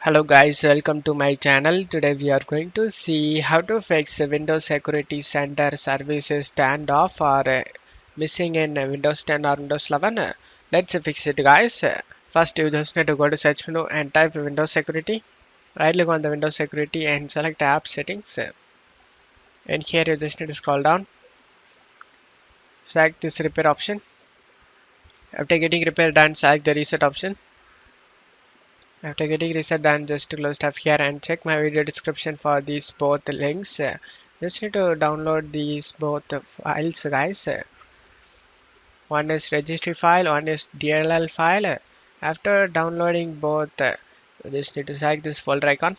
Hello guys, welcome to my channel. Today we are going to see how to fix a Windows Security Center services standoff or missing in Windows 10 or Windows 11. Let's fix it guys. First you just need to go to search menu and type Windows Security. Right click on the Windows Security and select app settings. And here you just need to scroll down. Select this repair option. After getting repair done, select the reset option. After getting reset done, just close tab here and check my video description for these both links. Just need to download these both files guys. One is registry file, one is DLL file. After downloading both, you just need to select this folder icon.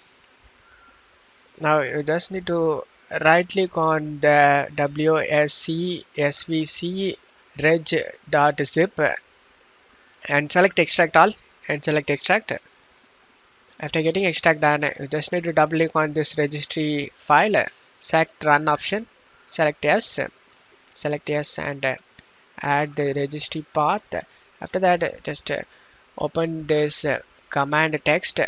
Now you just need to right click on the WSC SVC reg.zip and select extract all and select extract. After getting extract done, you just need to double click on this registry file, select run option, select yes and add the registry path. After that, just open this command text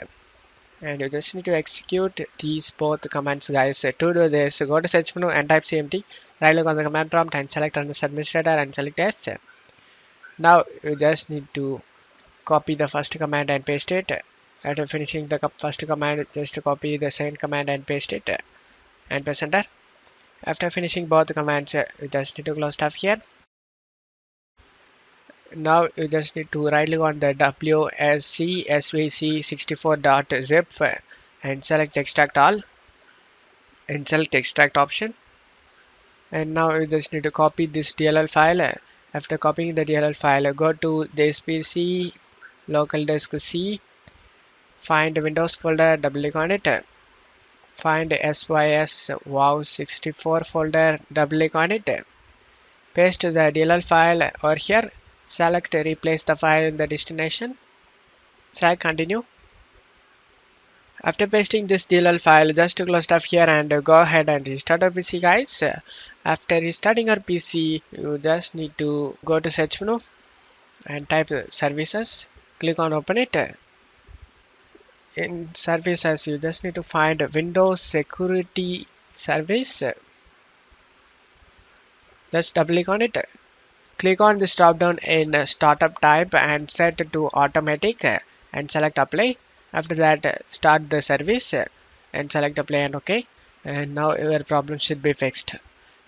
and you just need to execute these both commands guys. To do this, go to search menu and type cmd, right click on the command prompt and select run as administrator and select yes. Now you just need to copy the first command and paste it. After finishing the first command, just copy the second command and paste it and press enter. After finishing both the commands, you just need to close tab here. Now you just need to right click on the WSC SVC64.zip and select extract all and select extract option. And now you just need to copy this DLL file. After copying the DLL file, go to this PC local disk C. Find Windows folder, double click on it. Find SYS wow64 folder, double click on it. Paste the DLL file over here. Select replace the file in the destination. Select continue. After pasting this DLL file, just close tab here and go ahead and restart our PC guys. After restarting our PC, you just need to go to search menu and type services. Click on open it. In services, you just need to find Windows Security Service. Just double click on it. Click on this drop down in startup type and set to automatic and select apply. After that, start the service and select apply and OK. And now your problem should be fixed.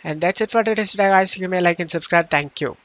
And that's it for today's video guys. You may like and subscribe. Thank you.